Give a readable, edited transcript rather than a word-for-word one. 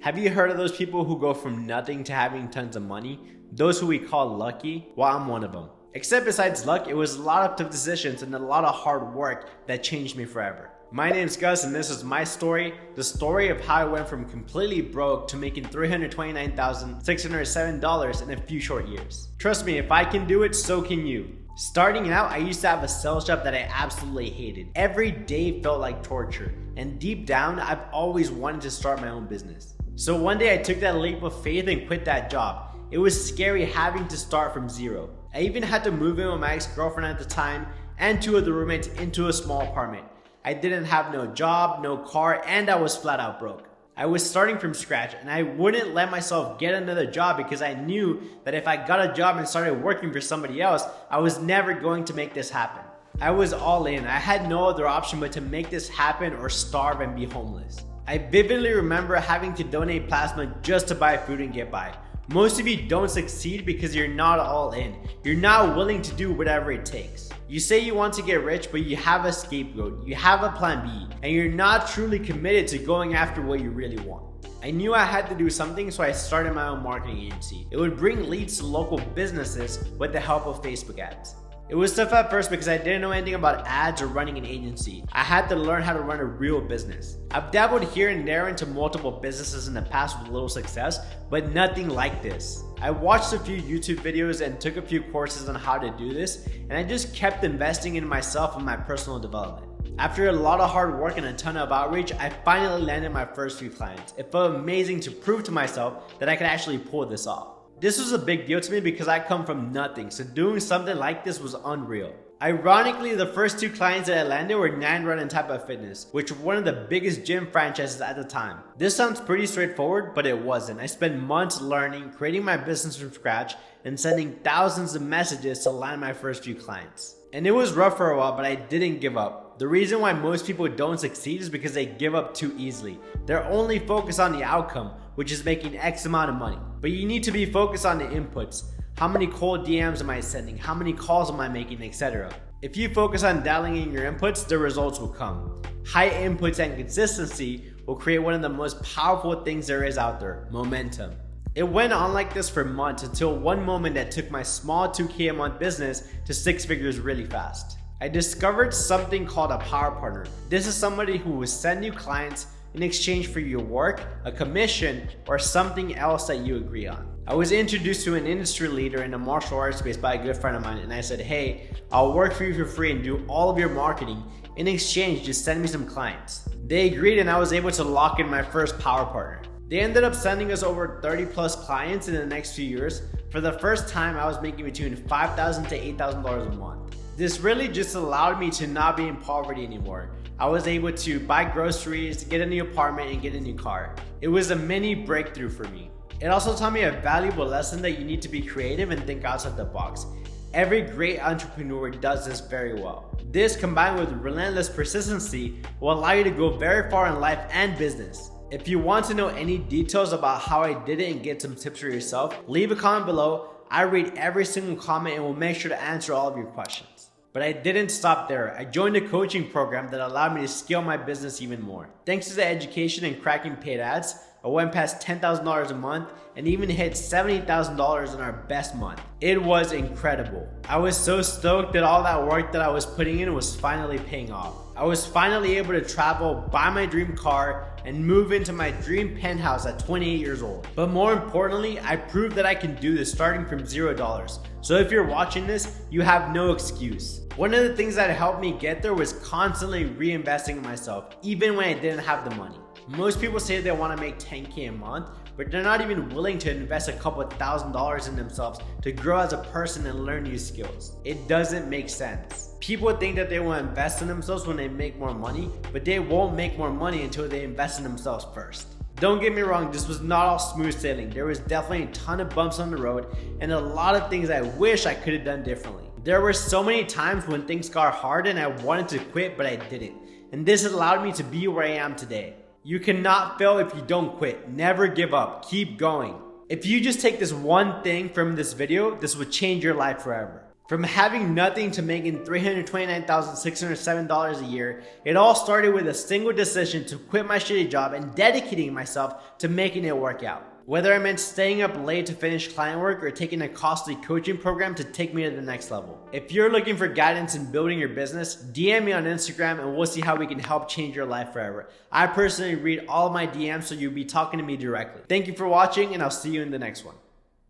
Have you heard of those people who go from nothing to having tons of money? Those who we call lucky? Well, I'm one of them. Except besides luck, it was a lot of tough decisions and a lot of hard work that changed me forever. My name's Gus and this is my story, the story of how I went from completely broke to making $329,607 in a few short years. Trust me, if I can do it, so can you. Starting out, I used to have a sales job that I absolutely hated. Every day felt like torture, and deep down, I've always wanted to start my own business. So one day I took that leap of faith and quit that job. It was scary having to start from zero. I even had to move in with my ex-girlfriend at the time and two of the roommates into a small apartment. I didn't have no job, no car, and I was flat out broke. I was starting from scratch and I wouldn't let myself get another job because I knew that if I got a job and started working for somebody else, I was never going to make this happen. I was all in. I had no other option but to make this happen or starve and be homeless. I vividly remember having to donate plasma just to buy food and get by. Most of you don't succeed because you're not all in. You're not willing to do whatever it takes. You say you want to get rich, but you have a scapegoat, you have a plan B, and you're not truly committed to going after what you really want. I knew I had to do something, so I started my own marketing agency. It would bring leads to local businesses with the help of Facebook ads. It was tough at first because I didn't know anything about ads or running an agency. I had to learn how to run a real business. I've dabbled here and there into multiple businesses in the past with little success, but nothing like this. I watched a few YouTube videos and took a few courses on how to do this, and I just kept investing in myself and my personal development. After a lot of hard work and a ton of outreach, I finally landed my first few clients. It felt amazing to prove to myself that I could actually pull this off. This was a big deal to me because I come from nothing, so doing something like this was unreal. Ironically, the first two clients that I landed were 9run and Type of Fitness, which were one of the biggest gym franchises at the time. This sounds pretty straightforward, but it wasn't. I spent months learning, creating my business from scratch, and sending thousands of messages to land my first few clients. And it was rough for a while, but I didn't give up. The reason why most people don't succeed is because they give up too easily. They're only focused on the outcome, which is making X amount of money. But you need to be focused on the inputs. How many cold DMs am I sending? How many calls am I making, etc. If you focus on dialing in your inputs, the results will come. High inputs and consistency will create one of the most powerful things there is out there, momentum. It went on like this for months until one moment that took my small 2K a month business to 6 figures really fast. I discovered something called a power partner. This is somebody who will send you clients in exchange for your work, a commission, or something else that you agree on. I was introduced to an industry leader in the martial arts space by a good friend of mine, and I said, hey, I'll work for you for free and do all of your marketing. In exchange, just send me some clients. They agreed and I was able to lock in my first power partner. They ended up sending us over 30 plus clients in the next few years. For the first time, I was making between $5,000 to $8,000 a month. This really just allowed me to not be in poverty anymore. I was able to buy groceries, get a new apartment, and get a new car. It was a mini breakthrough for me. It also taught me a valuable lesson that you need to be creative and think outside the box. Every great entrepreneur does this very well. This, combined with relentless persistency, will allow you to go very far in life and business. If you want to know any details about how I did it and get some tips for yourself, leave a comment below. I read every single comment and will make sure to answer all of your questions. But I didn't stop there. I joined a coaching program that allowed me to scale my business even more. Thanks to the education and cracking paid ads, I went past $10,000 a month and even hit $70,000 in our best month. It was incredible. I was so stoked that all that work that I was putting in was finally paying off. I was finally able to travel, buy my dream car, and move into my dream penthouse at 28 years old. But more importantly, I proved that I can do this starting from $0. So if you're watching this, you have no excuse. One of the things that helped me get there was constantly reinvesting in myself, even when I didn't have the money. Most people say they want to make $10K a month, but they're not even willing to invest a couple $1,000s in themselves to grow as a person and learn new skills. It doesn't make sense. People think that they will invest in themselves when they make more money, but they won't make more money until they invest in themselves first. Don't get me wrong, this was not all smooth sailing. There was definitely a ton of bumps on the road and a lot of things I wish I could have done differently. There were so many times when things got hard and I wanted to quit, but I didn't. And this allowed me to be where I am today. You cannot fail if you don't quit. Never give up. Keep going. If you just take this one thing from this video, this would change your life forever. From having nothing to making $329,607 a year, it all started with a single decision to quit my shitty job and dedicating myself to making it work out. Whether I meant staying up late to finish client work or taking a costly coaching program to take me to the next level. If you're looking for guidance in building your business, DM me on Instagram and we'll see how we can help change your life forever. I personally read all my DMs, so you'll be talking to me directly. Thank you for watching, and I'll see you in the next one.